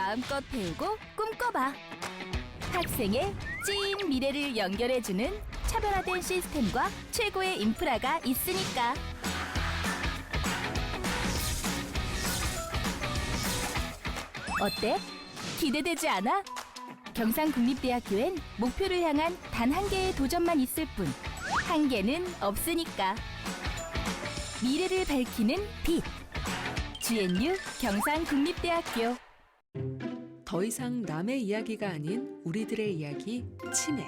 마음껏 배우고 꿈꿔봐. 학생의 찐 미래를 연결해주는 차별화된 시스템과 최고의 인프라가 있으니까. 어때? 기대되지 않아? 경상국립대학교엔 목표를 향한 단 한 개의 도전만 있을 뿐 한계는 없으니까. 미래를 밝히는 빛. GNU 경상국립대학교. 더 이상 남의 이야기가 아닌 우리들의 이야기, 치매.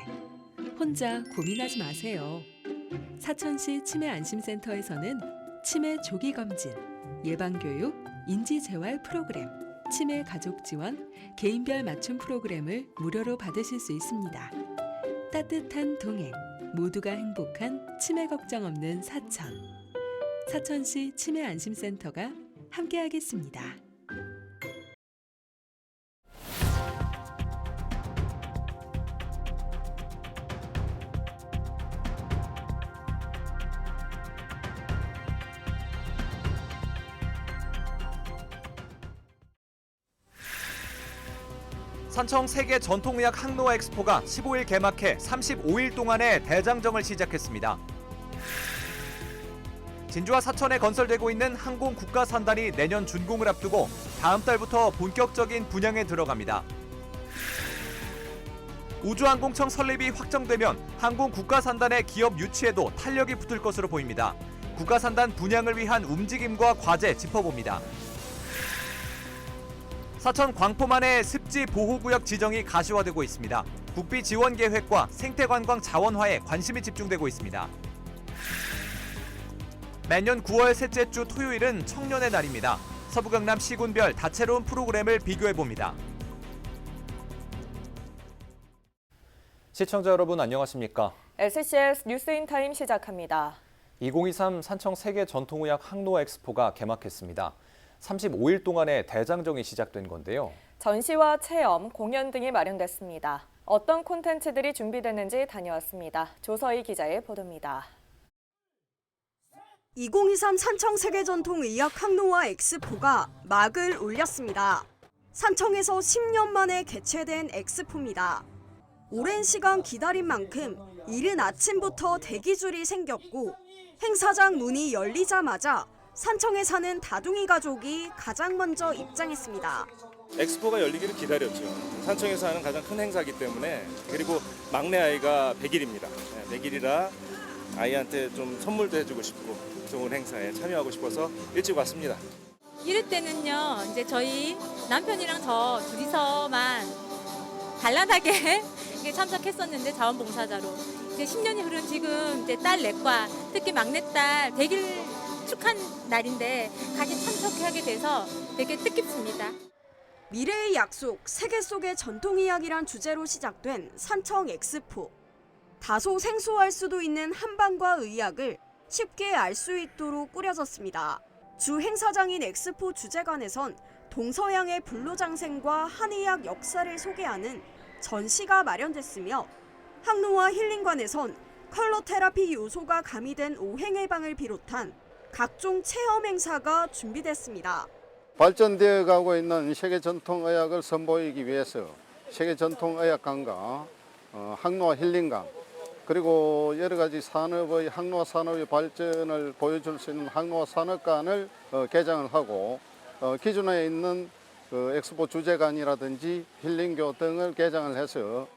혼자 고민하지 마세요. 사천시 치매안심센터에서는 치매 조기 검진, 예방교육, 인지재활 프로그램, 치매 가족 지원, 개인별 맞춤 프로그램을 무료로 받으실 수 있습니다. 따뜻한 동행, 모두가 행복한 치매 걱정 없는 사천. 사천시 치매안심센터가 함께하겠습니다. 산청 세계 전통의학 항노화 엑스포가 15일 개막해 35일 동안의 대장정을 시작했습니다. 진주와 사천에 건설되고 있는 항공 국가산단이 내년 준공을 앞두고 다음 달부터 본격적인 분양에 들어갑니다. 우주항공청 설립이 확정되면 항공 국가산단의 기업 유치에도 탄력이 붙을 것으로 보입니다. 국가산단 분양을 위한 움직임과 과제 짚어봅니다. 사천 광포만의 습지 보호구역 지정이 가시화되고 있습니다. 국비 지원 계획과 생태관광 자원화에 관심이 집중되고 있습니다. 매년 9월 셋째 주 토요일은 청년의 날입니다. 서부경남 시군별 다채로운 프로그램을 비교해봅니다. 시청자 여러분 안녕하십니까? SCS 뉴스인타임 시작합니다. 2023 산청 세계 전통의학 항노화 엑스포가 개막했습니다. 35일 동안의 대장정이 시작된 건데요. 전시와 체험, 공연 등이 마련됐습니다. 어떤 콘텐츠들이 준비됐는지 다녀왔습니다. 조서희 기자의 보도입니다. 2023 산청 세계전통의학 항노화 엑스포가 막을 올렸습니다. 산청에서 10년 만에 개최된 엑스포입니다. 오랜 시간 기다린 만큼 이른 아침부터 대기줄이 생겼고 행사장 문이 열리자마자 산청에 사는 다둥이 가족이 가장 먼저 입장했습니다. 엑스포가 열리기를 기다렸죠. 산청에서 하는 가장 큰 행사이기 때문에. 그리고 막내 아이가 100일입니다. 100일이라 아이한테 좀 선물도 해주고 싶고 좋은 행사에 참여하고 싶어서 일찍 왔습니다. 이럴 때는요, 이제 저희 남편이랑 저 둘이서만 단란하게 참석했었는데 자원봉사자로 이제 10년이 흐른 지금 이제 딸 넷과 특히 막내딸 100일 축한 날인데 같이 참석하게 돼서 되게 뜻깊습니다. 미래의 약속, 세계 속의 전통의학이란 주제로 시작된 산청 엑스포. 다소 생소할 수도 있는 한방과 의학을 쉽게 알 수 있도록 꾸려졌습니다. 주 행사장인 엑스포 주제관에선 동서양의 불로장생과 한의학 역사를 소개하는 전시가 마련됐으며 항노화 힐링관에선 컬러 테라피 요소가 가미된 오행의 방을 비롯한 각종 체험 행사가 준비됐습니다. 발전되어 가고 있는 세계 전통의학을 선보이기 위해서 세계 전통의학관과 항노화 힐링관 그리고 여러 가지 산업의 항노화 산업의 발전을 보여줄 수 있는 항노화 산업관을 개장을 하고 기존에 있는 엑스포 주제관이라든지 힐링교 등을 개장을 해서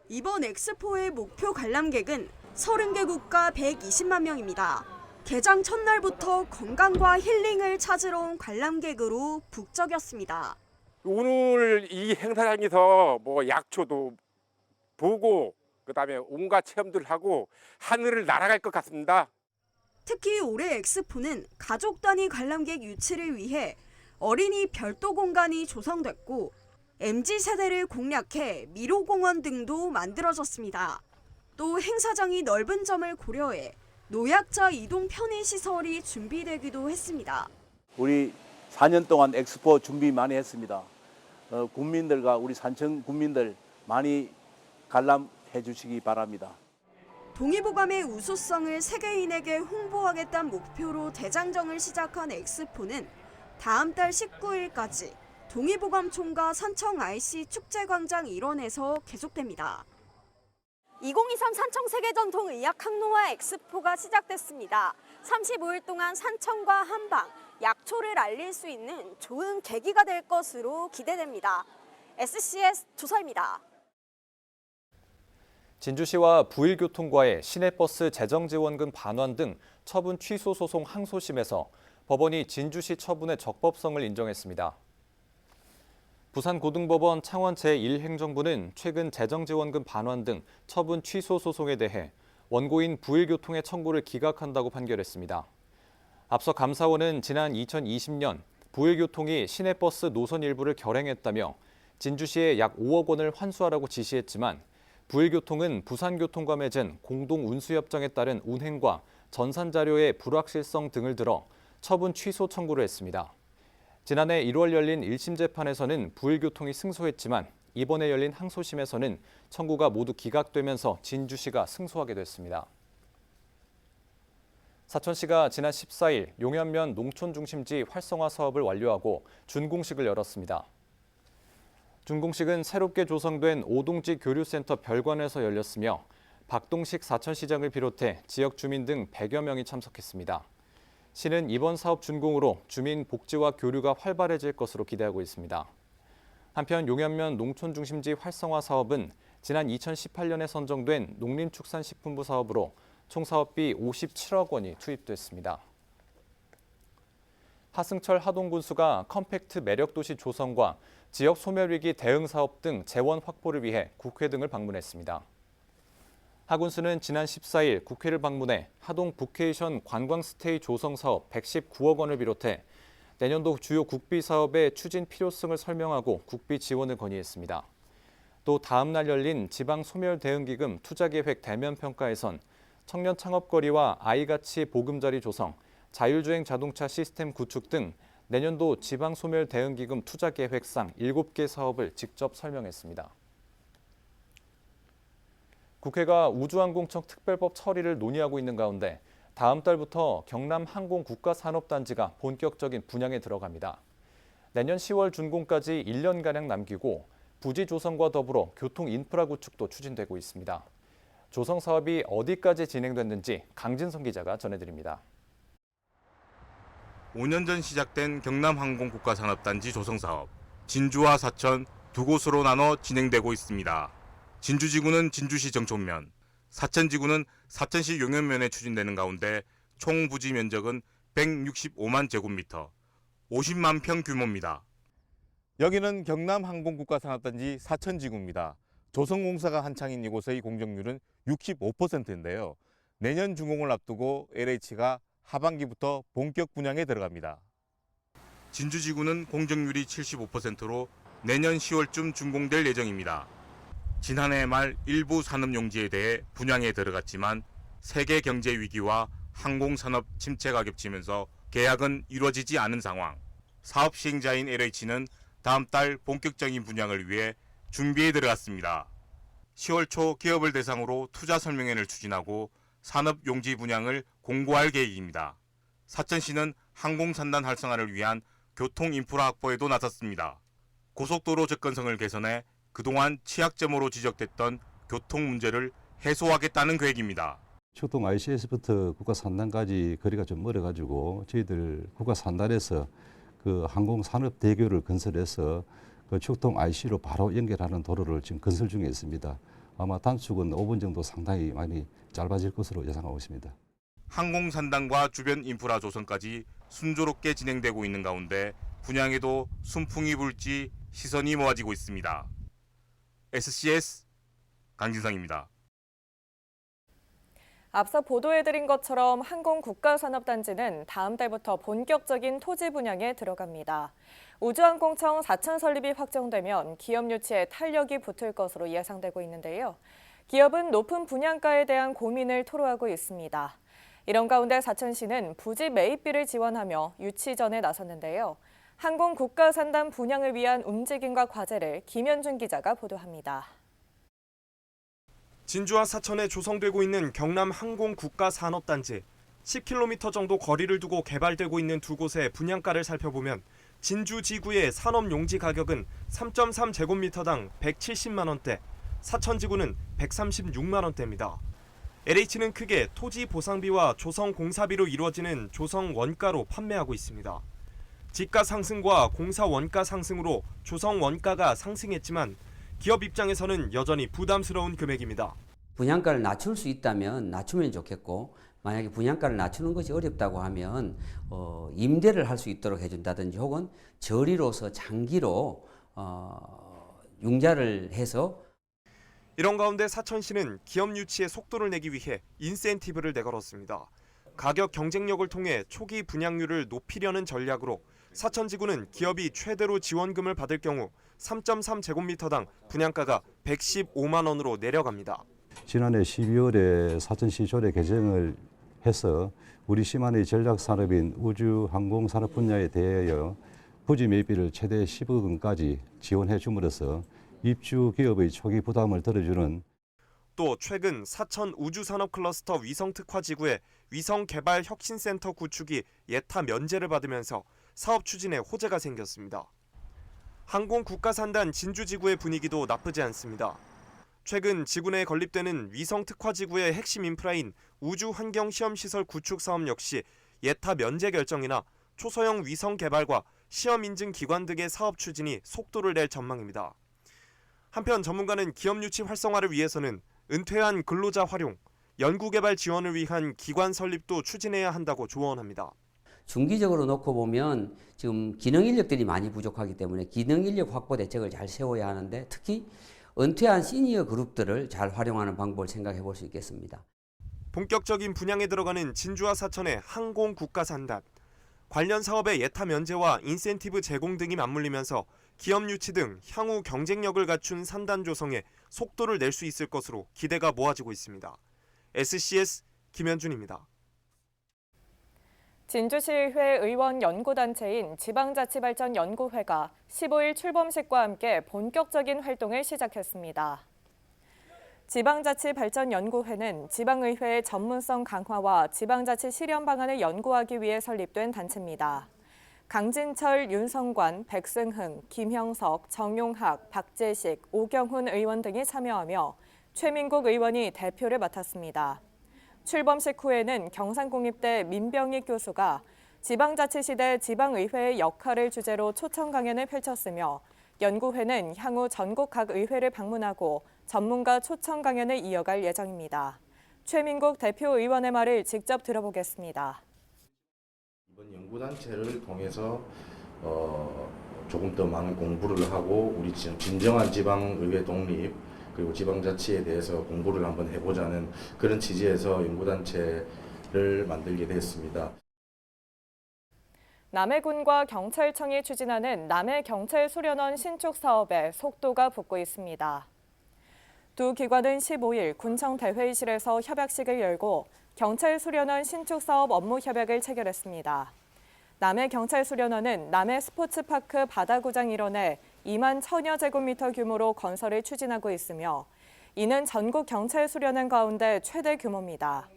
이번 엑스포의 목표 관람객은 30개 국가 120만 명입니다. 개장 첫날부터 건강과 힐링을 찾으러 온 관람객으로 북적였습니다. 오늘 이 행사장에서 약초도 보고 그다음에 온갖 체험들 하고 하늘을 날아갈 것 같습니다. 특히 올해 엑스포는 가족 단위 관람객 유치를 위해 어린이 별도 공간이 조성됐고 MZ세대를 공략해 미로공원 등도 만들어졌습니다. 또 행사장이 넓은 점을 고려해 노약자 이동 편의시설이 준비되기도 했습니다. 우리 4년 동안 엑스포 준비 많이 했습니다. 국민들과 우리 산청 국민들 많이 관람해 주시기 바랍니다. 동의보감의 우수성을 세계인에게 홍보하겠다는 목표로 대장정을 시작한 엑스포는 다음 달 19일까지 동의보감총과 산청 IC 축제광장 일원에서 계속됩니다. 2023 산청 세계전통의학 항노화 엑스포가 시작됐습니다. 35일 동안 산청과 한방, 약초를 알릴 수 있는 좋은 계기가 될 것으로 기대됩니다. SCS 조서입니다. 진주시와 부일교통과의 시내버스 재정지원금 반환 등 처분 취소 소송 항소심에서 법원이 진주시 처분의 적법성을 인정했습니다. 부산고등법원 창원 제1행정부는 최근 재정지원금 반환 등 처분 취소 소송에 대해 원고인 부일교통의 청구를 기각한다고 판결했습니다. 앞서 감사원은 지난 2020년 부일교통이 시내버스 노선 일부를 결행했다며 진주시에 약 5억 원을 환수하라고 지시했지만 부일교통은 부산교통과 맺은 공동운수협정에 따른 운행과 전산자료의 불확실성 등을 들어 처분 취소 청구를 했습니다. 지난해 1월 열린 1심 재판에서는 부일교통이 승소했지만 이번에 열린 항소심에서는 청구가 모두 기각되면서 진주시가 승소하게 됐습니다. 사천시가 지난 14일 용현면 농촌중심지 활성화 사업을 완료하고 준공식을 열었습니다. 준공식은 새롭게 조성된 오동지 교류센터 별관에서 열렸으며 박동식 사천시장을 비롯해 지역 주민 등 100여 명이 참석했습니다. 시는 이번 사업 준공으로 주민 복지와 교류가 활발해질 것으로 기대하고 있습니다. 한편 용현면 농촌중심지 활성화 사업은 지난 2018년에 선정된 농림축산식품부 사업으로 총 사업비 57억 원이 투입됐습니다. 하승철 하동군수가 컴팩트 매력도시 조성과 지역 소멸위기 대응 사업 등 재원 확보를 위해 국회 등을 방문했습니다. 하 군수는 지난 14일 국회를 방문해 하동 북케이션 관광스테이 조성 사업 119억 원을 비롯해 내년도 주요 국비 사업의 추진 필요성을 설명하고 국비 지원을 건의했습니다. 또 다음 날 열린 지방소멸대응기금 투자계획 대면평가에선 청년 창업거리와 아이가치 보금자리 조성, 자율주행 자동차 시스템 구축 등 내년도 지방소멸대응기금 투자계획상 7개 사업을 직접 설명했습니다. 국회가 우주항공청 특별법 처리를 논의하고 있는 가운데 다음 달부터 경남항공국가산업단지가 본격적인 분양에 들어갑니다. 내년 10월 준공까지 1년가량 남기고 부지 조성과 더불어 교통 인프라 구축도 추진되고 있습니다. 조성 사업이 어디까지 진행됐는지 강진성 기자가 전해드립니다. 5년 전 시작된 경남항공국가산업단지 조성사업. 진주와 사천 두 곳으로 나눠 진행되고 있습니다. 진주지구는 진주시 정촌면, 사천지구는 사천시 용현면에 추진되는 가운데 총 부지 면적은 165만 제곱미터, 50만 평 규모입니다. 여기는 경남항공국가산업단지 사천지구입니다. 조성공사가 한창인 이곳의 공정률은 65%인데요. 내년 준공을 앞두고 LH가 하반기부터 본격 분양에 들어갑니다. 진주지구는 공정률이 75%로 내년 10월쯤 준공될 예정입니다. 지난해 말 일부 산업용지에 대해 분양에 들어갔지만 세계 경제 위기와 항공산업 침체가 겹치면서 계약은 이루어지지 않은 상황. 사업 시행자인 LH는 다음 달 본격적인 분양을 위해 준비에 들어갔습니다. 10월 초 기업을 대상으로 투자 설명회를 추진하고 산업용지 분양을 공고할 계획입니다. 사천시는 항공산단 활성화를 위한 교통 인프라 확보에도 나섰습니다. 고속도로 접근성을 개선해 그동안 취약점으로 지적됐던 교통 문제를 해소하겠다는 계획입니다. 축동 ICS부터 국가산단까지 거리가 좀 멀어가지고 저희들 국가산단에서 그 항공산업 대교를 건설해서 그 축동 IC로 바로 연결하는 도로를 지금 건설 중에 있습니다. 아마 단축은 5분 정도 상당히 많이 짧아질 것으로 예상하고 있습니다. 항공산단과 주변 인프라 조성까지 순조롭게 진행되고 있는 가운데 분양에도 순풍이 불지 시선이 모아지고 있습니다. SCS 강진성입니다. 앞서 보도해드린 것처럼 항공국가산업단지는 다음 달부터 본격적인 토지 분양에 들어갑니다. 우주항공청 사천 설립이 확정되면 기업 유치에 탄력이 붙을 것으로 예상되고 있는데요. 기업은 높은 분양가에 대한 고민을 토로하고 있습니다. 이런 가운데 사천시는 부지 매입비를 지원하며 유치전에 나섰는데요. 항공국가산단 분양을 위한 움직임과 과제를 김현준 기자가 보도합니다. 진주와 사천에 조성되고 있는 경남항공국가산업단지. 10km 정도 거리를 두고 개발되고 있는 두 곳의 분양가를 살펴보면 진주 지구의 산업용지 가격은 3.3제곱미터당 170만 원대, 사천지구는 136만 원대입니다. LH는 크게 토지 보상비와 조성 공사비로 이루어지는 조성 원가로 판매하고 있습니다. 지가 상승과 공사 원가 상승으로 조성 원가가 상승했지만 기업 입장에서는 여전히 부담스러운 금액입니다. 분양가를 낮출 수 있다면 낮추면 좋겠고, 만약에 분양가를 낮추는 것이 어렵다고 하면 임대를 할 수 있도록 해준다든지 혹은 저리로서 장기로 융자를 해서. 이런 가운데 사천시는 기업 유치에 속도를 내기 위해 인센티브를 내걸었습니다. 가격 경쟁력을 통해 초기 분양률을 높이려는 전략으로 사천지구는 기업이 최대로 지원금을 받을 경우 3.3제곱미터당 분양가가 115만 원으로 내려갑니다. 지난해 12월에 사천시 조례 개정을 해서 우리 시만의 전략 산업인 우주 항공 산업 분야에 대하여 부지 매입비를 최대 10억 원까지 지원해 줌으로써 입주 기업의 초기 부담을 덜어주는. 또 최근 사천 우주산업클러스터 위성특화지구에 위성개발혁신센터 구축이 예타 면제를 받으면서 사업 추진에 호재가 생겼습니다. 항공국가산단 진주지구의 분위기도 나쁘지 않습니다. 최근 지구 내에 건립되는 위성특화지구의 핵심 인프라인 우주환경시험시설 구축 사업 역시 예타 면제 결정이나 초소형 위성 개발과 시험 인증 기관 등의 사업 추진이 속도를 낼 전망입니다. 한편 전문가는 기업 유치 활성화를 위해서는 은퇴한 근로자 활용, 연구개발 지원을 위한 기관 설립도 추진해야 한다고 조언합니다. 중기적으로 놓고 보면 지금 기능 인력들이 많이 부족하기 때문에 기능 인력 확보 대책을 잘 세워야 하는데, 특히 은퇴한 시니어 그룹들을 잘 활용하는 방법을 생각해 볼 수 있겠습니다. 본격적인 분양에 들어가는 진주와 사천의 항공국가산단. 관련 사업의 예타 면제와 인센티브 제공 등이 맞물리면서 기업 유치 등 향후 경쟁력을 갖춘 산단 조성에 속도를 낼 수 있을 것으로 기대가 모아지고 있습니다. SCS 김현준입니다. 진주시의회 의원 연구단체인 지방자치발전연구회가 15일 출범식과 함께 본격적인 활동을 시작했습니다. 지방자치발전연구회는 지방의회의 전문성 강화와 지방자치 실현 방안을 연구하기 위해 설립된 단체입니다. 강진철, 윤성관, 백승흥, 김형석, 정용학, 박재식, 오경훈 의원 등이 참여하며 최민국 의원이 대표를 맡았습니다. 출범식 후에는 경상국립대 민병익 교수가 지방자치시대 지방의회의 역할을 주제로 초청 강연을 펼쳤으며, 연구회는 향후 전국 각 의회를 방문하고 전문가 초청 강연을 이어갈 예정입니다. 최민국 대표 의원의 말을 직접 들어보겠습니다. 이번 연구단체를 통해서 조금 더 많은 공부를 하고 우리 진정한 지방의회 독립 그리고 지방자치에 대해서 공부를 한번 해보자는 그런 취지에서 연구단체를 만들게 됐습니다. 남해군과 경찰청이 추진하는 남해경찰소련원 신축 사업에 속도가 붙고 있습니다. 두 기관은 15일 군청 대회의실에서 협약식을 열고 경찰소련원 신축 사업 업무 협약을 체결했습니다. 남해경찰소련원은 남해스포츠파크 바다구장 일원에 2만 1000여 제곱미터 규모로 건설을 추진하고 있으며, 이는 전국 경찰소련원 가운데 최대 규모입니다.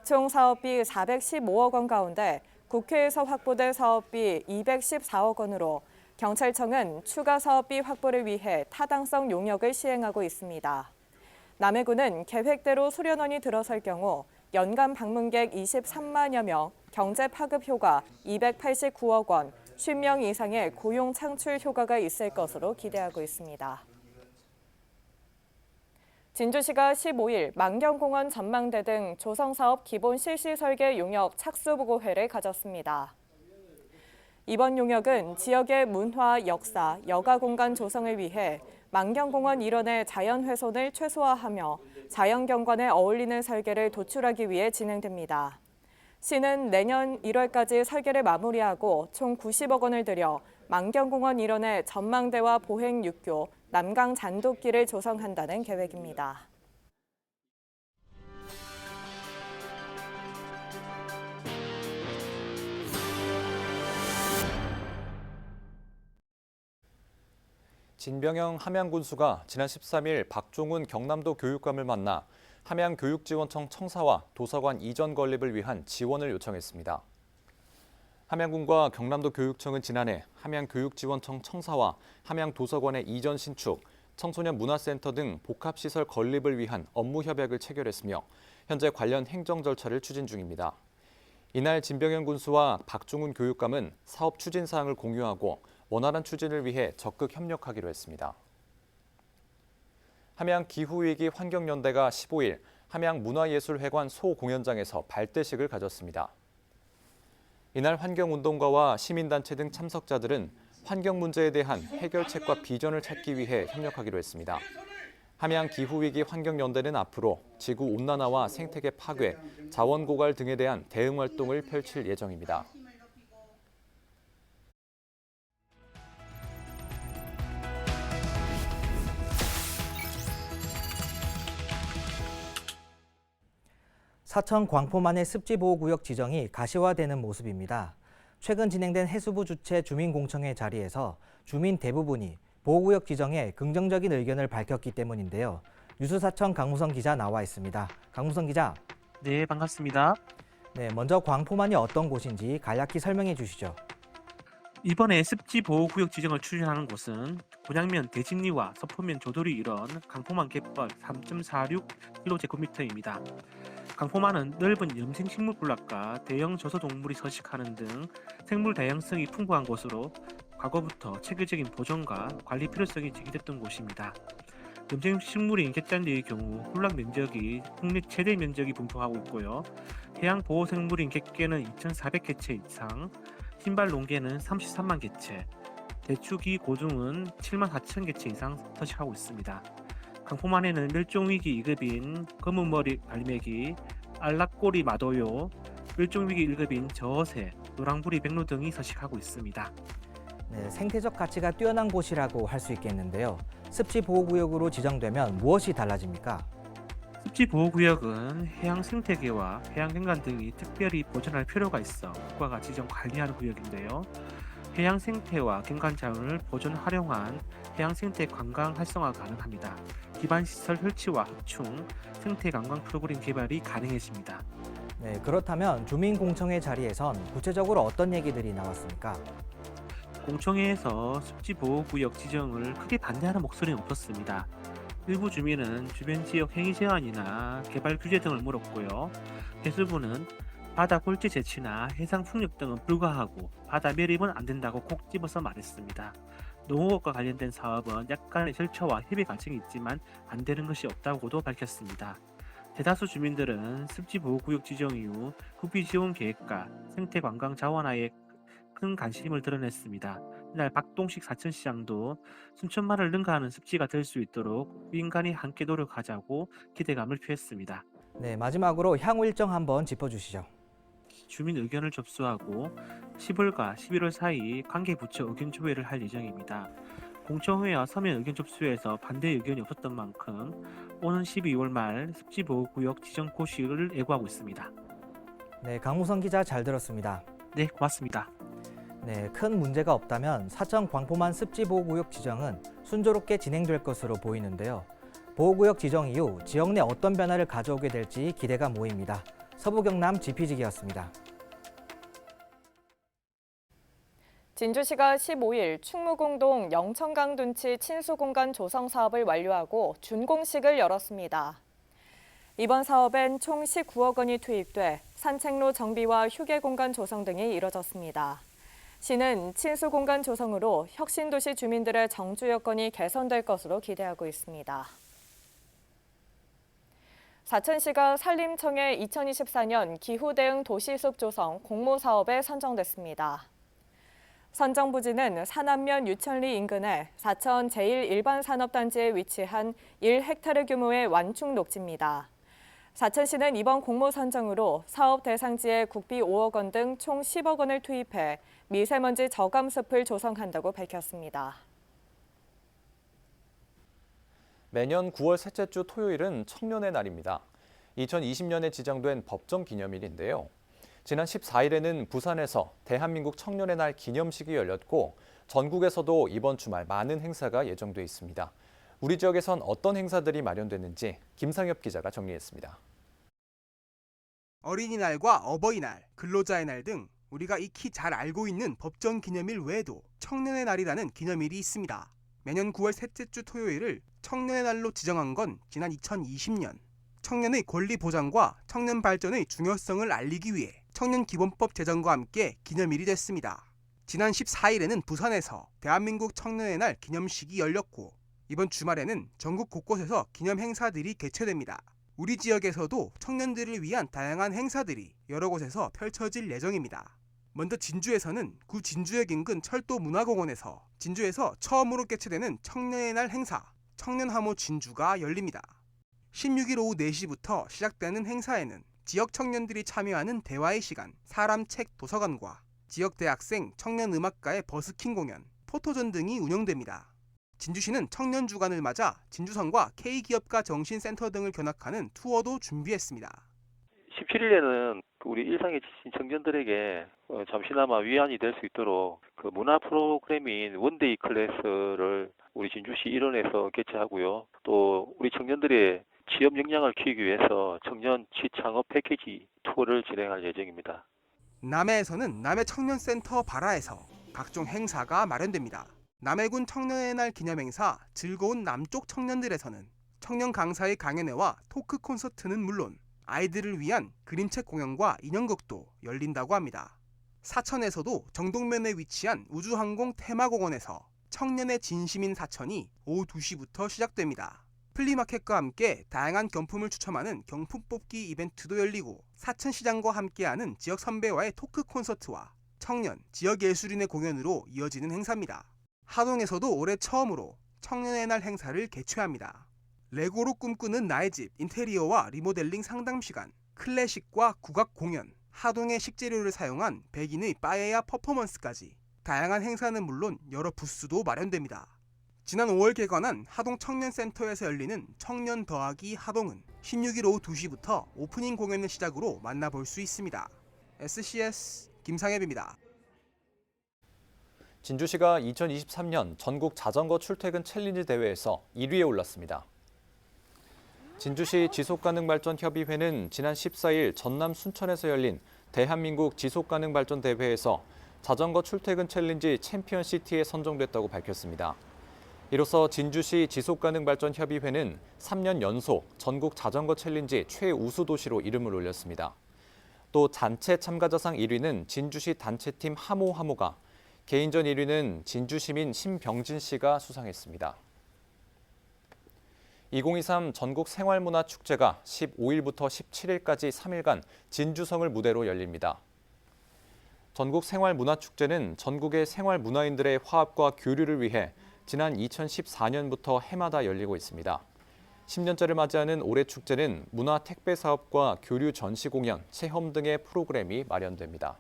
총 사업비 415억 원 가운데 국회에서 확보된 사업비 214억 원으로 경찰청은 추가 사업비 확보를 위해 타당성 용역을 시행하고 있습니다. 남해군은 계획대로 소련원이 들어설 경우 연간 방문객 23만여 명, 경제 파급 효과 289억 원, 50명 이상의 고용 창출 효과가 있을 것으로 기대하고 있습니다. 진주시가 15일 망경공원 전망대 등 조성사업 기본 실시 설계 용역 착수보고회를 가졌습니다. 이번 용역은 지역의 문화, 역사, 여가 공간 조성을 위해 망경공원 일원의 자연훼손을 최소화하며 자연경관에 어울리는 설계를 도출하기 위해 진행됩니다. 시는 내년 1월까지 설계를 마무리하고 총 90억 원을 들여 망경공원 일원의 전망대와 보행 육교, 남강 잔돗길을 조성한다는 계획입니다. 진병영 함양군수가 지난 13일 박종훈 경남도 교육감을 만나 함양교육지원청 청사와 도서관 이전 건립을 위한 지원을 요청했습니다. 함양군과 경남도 교육청은 지난해 함양교육지원청 청사와 함양도서관의 이전 신축, 청소년 문화센터 등 복합시설 건립을 위한 업무 협약을 체결했으며 현재 관련 행정 절차를 추진 중입니다. 이날 진병현 군수와 박종훈 교육감은 사업 추진 사항을 공유하고 원활한 추진을 위해 적극 협력하기로 했습니다. 함양기후위기 환경연대가 15일 함양문화예술회관 소공연장에서 발대식을 가졌습니다. 이날 환경운동가와 시민단체 등 참석자들은 환경 문제에 대한 해결책과 비전을 찾기 위해 협력하기로 했습니다. 함양기후위기 환경연대는 앞으로 지구온난화와 생태계 파괴, 자원 고갈 등에 대한 대응 활동을 펼칠 예정입니다. 사천 광포만의 습지보호구역 지정이 가시화되는 모습입니다. 최근 진행된 해수부 주최 주민공청회 자리에서 주민 대부분이 보호구역 지정에 긍정적인 의견을 밝혔기 때문인데요. 뉴스사천 강무성 기자 나와 있습니다. 강무성 기자. 네, 반갑습니다. 네, 먼저 광포만이 어떤 곳인지 간략히 설명해 주시죠. 이번에 습지보호구역 지정을 추진하는 곳은 곤양면 대진리와 서포면 조돌이 이런 강포만 갯벌 3.46km/제곱미터입니다. 강포만은 넓은 염생식물 군락과 대형 저소동물이 서식하는 등 생물 다양성이 풍부한 곳으로 과거부터 체계적인 보존과 관리 필요성이 제기됐던 곳입니다. 염생식물인 갯단리의 경우 군락 면적이 국내 최대 면적이 분포하고 있고요. 해양 보호생물인 갯개는 2,400개체 이상, 흰발 농개는 33만 개체, 대추기 고등은 7만 4천 개체 이상 서식하고 있습니다. 강포만에는 멸종위기 2급인 검은머리 갈매기, 알락꼬리 마도요, 멸종위기 1급인 저어새, 노랑부리 백로 등이 서식하고 있습니다. 네, 생태적 가치가 뛰어난 곳이라고 할 수 있겠는데요. 습지보호구역으로 지정되면 무엇이 달라집니까? 습지보호구역은 해양 생태계와 해양 경관 등이 특별히 보존할 필요가 있어 국가가 지정 관리하는 구역인데요. 해양 생태와 경관 자원을 보존 활용한 해양 생태 관광 활성화가 가능합니다. 기반 시설 설치와 확충, 생태 관광 프로그램 개발이 가능해집니다. 네, 그렇다면 주민공청회 자리에선 구체적으로 어떤 얘기들이 나왔습니까? 공청회에서 습지보호구역 지정을 크게 반대하는 목소리는 없었습니다. 일부 주민은 주변 지역 행위 제한이나 개발 규제 등을 물었고요. 해수부는 바다 골재 제치나 해상 풍력 등은 불가하고 바다 매립은 안 된다고 콕 집어서 말했습니다. 농업과 관련된 사업은 약간의 절차와 협의 과정이 있지만 안 되는 것이 없다고도 밝혔습니다. 대다수 주민들은 습지보호구역 지정 이후 후비 지원 계획과 생태 관광 자원화에 큰 관심을 드러냈습니다. 이날 박동식 사천시장도 순천만을 능가하는 습지가 될 수 있도록 민간이 함께 노력하자고 기대감을 표했습니다. 네, 마지막으로 향후 일정 한번 짚어주시죠. 주민 의견을 접수하고 10월과 11월 사이 관계부처 의견 조회를 할 예정입니다. 공청회와 서면 의견 접수에서 반대 의견이 없었던 만큼 오는 12월 말 습지보호구역 지정 고시를 예고하고 있습니다. 네, 강무성 기자 잘 들었습니다. 네, 고맙습니다. 네, 큰 문제가 없다면 사천 광포만 습지보호구역 지정은 순조롭게 진행될 것으로 보이는데요. 보호구역 지정 이후 지역 내 어떤 변화를 가져오게 될지 기대가 모입니다. 서부경남 지피지기였습니다. 진주시가 15일 충무공동 영천강 둔치 친수공간 조성 사업을 완료하고 준공식을 열었습니다. 이번 사업엔 총 19억 원이 투입돼 산책로 정비와 휴게 공간 조성 등이 이뤄졌습니다. 시는 친수공간 조성으로 혁신도시 주민들의 정주 여건이 개선될 것으로 기대하고 있습니다. 사천시가 산림청의 2024년 기후대응 도시숲 조성 공모사업에 선정됐습니다. 선정 부지는 산안면 유천리 인근의 사천 제1일반산업단지에 위치한 1헥타르 규모의 완충 녹지입니다. 사천시는 이번 공모 선정으로 사업 대상지에 국비 5억 원 등 총 10억 원을 투입해 미세먼지 저감 숲을 조성한다고 밝혔습니다. 매년 9월 셋째 주 토요일은 청년의 날입니다. 2020년에 지정된 법정 기념일인데요. 지난 14일에는 부산에서 대한민국 청년의 날 기념식이 열렸고 전국에서도 이번 주말 많은 행사가 예정돼 있습니다. 우리 지역에선 어떤 행사들이 마련됐는지 김상엽 기자가 정리했습니다. 어린이날과 어버이날, 근로자의 날 등 우리가 익히 잘 알고 있는 법정 기념일 외에도 청년의 날이라는 기념일이 있습니다. 매년 9월 셋째 주 토요일을 청년의 날로 지정한 건 지난 2020년. 청년의 권리 보장과 청년 발전의 중요성을 알리기 위해 청년기본법 제정과 함께 기념일이 됐습니다. 지난 14일에는 부산에서 대한민국 청년의 날 기념식이 열렸고 이번 주말에는 전국 곳곳에서 기념 행사들이 개최됩니다. 우리 지역에서도 청년들을 위한 다양한 행사들이 여러 곳에서 펼쳐질 예정입니다. 먼저 진주에서는 구 진주역 인근 철도문화공원에서 진주에서 처음으로 개최되는 청년의 날 행사 청년하모 진주가 열립니다. 16일 오후 4시부터 시작되는 행사에는 지역 청년들이 참여하는 대화의 시간, 사람책 도서관과 지역 대학생 청년음악가의 버스킹 공연, 포토전 등이 운영됩니다. 진주시는 청년 주간을 맞아 진주성과 K기업가 정신센터 등을 견학하는 투어도 준비했습니다. 17일에는 우리 일상에 지친 청년들에게 잠시나마 위안이 될 수 있도록 그 문화 프로그램인 원데이 클래스를 우리 진주시 일원에서 개최하고요. 또 우리 청년들의 취업 역량을 키우기 위해서 청년 취창업 패키지 투어를 진행할 예정입니다. 남해에서는 남해청년센터 바라에서 각종 행사가 마련됩니다. 남해군 청년의 날 기념행사 즐거운 남쪽 청년들에서는 청년 강사의 강연회와 토크 콘서트는 물론 아이들을 위한 그림책 공연과 인형극도 열린다고 합니다. 사천에서도 정동면에 위치한 우주항공 테마공원에서 청년의 진심인 사천이 오후 2시부터 시작됩니다. 플리마켓과 함께 다양한 경품을 추첨하는 경품 뽑기 이벤트도 열리고 사천시장과 함께하는 지역 선배와의 토크 콘서트와 청년, 지역 예술인의 공연으로 이어지는 행사입니다. 하동에서도 올해 처음으로 청년의 날 행사를 개최합니다. 레고로 꿈꾸는 나의 집 인테리어와 리모델링 상담 시간, 클래식과 국악 공연, 하동의 식재료를 사용한 백인의 빠에야 퍼포먼스까지 다양한 행사는 물론 여러 부스도 마련됩니다. 지난 5월 개관한 하동 청년센터에서 열리는 청년 더하기 하동은 16일 오후 2시부터 오프닝 공연을 시작으로 만나볼 수 있습니다. SCS 김상엽입니다. 진주시가 2023년 전국 자전거 출퇴근 챌린지 대회에서 1위에 올랐습니다. 진주시 지속가능발전협의회는 지난 14일 전남 순천에서 열린 대한민국 지속가능발전 대회에서 자전거 출퇴근 챌린지 챔피언시티에 선정됐다고 밝혔습니다. 이로써 진주시 지속가능발전협의회는 3년 연속 전국 자전거 챌린지 최우수 도시로 이름을 올렸습니다. 또 단체 참가자상 1위는 진주시 단체팀 하모하모가, 개인전 1위는 진주시민 신병진 씨가 수상했습니다. 2023 전국 생활문화축제가 15일부터 17일까지 3일간 진주성을 무대로 열립니다. 전국 생활문화축제는 전국의 생활문화인들의 화합과 교류를 위해 지난 2014년부터 해마다 열리고 있습니다. 10년째를 맞이하는 올해 축제는 문화 택배 사업과 교류 전시 공연, 체험 등의 프로그램이 마련됩니다.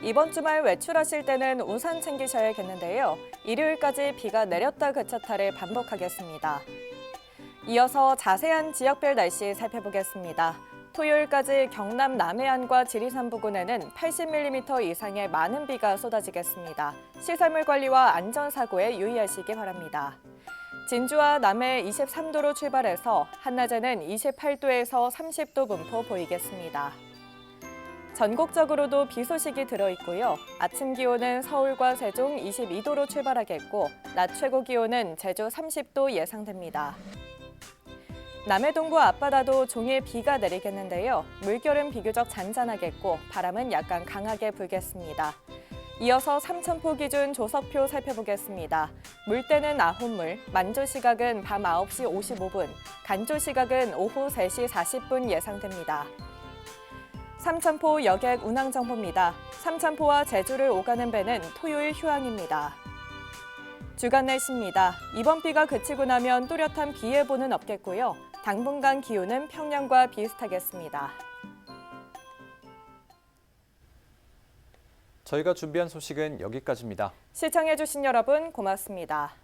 이번 주말 외출하실 때는 우산 챙기셔야겠는데요. 일요일까지 비가 내렸다 그쳤다를 반복하겠습니다. 이어서 자세한 지역별 날씨 살펴보겠습니다. 토요일까지 경남 남해안과 지리산 부근에는 80mm 이상의 많은 비가 쏟아지겠습니다. 시설물 관리와 안전사고에 유의하시기 바랍니다. 진주와 남해 23도로 출발해서 한낮에는 28도에서 30도 분포 보이겠습니다. 전국적으로도 비 소식이 들어있고요. 아침 기온은 서울과 세종 22도로 출발하겠고 낮 최고 기온은 제주 30도 예상됩니다. 남해 동부 앞바다도 종일 비가 내리겠는데요. 물결은 비교적 잔잔하겠고 바람은 약간 강하게 불겠습니다. 이어서 삼천포 기준 조석표 살펴보겠습니다. 물때는 아홉물, 만조 시각은 밤 9시 55분, 간조 시각은 오후 3시 40분 예상됩니다. 삼천포 여객 운항 정보입니다. 삼천포와 제주를 오가는 배는 토요일 휴항입니다. 주간 날씨입니다. 이번 비가 그치고 나면 뚜렷한 비 예보는 없겠고요. 당분간 기온은 평년과 비슷하겠습니다. 저희가 준비한 소식은 여기까지입니다. 시청해주신 여러분 고맙습니다.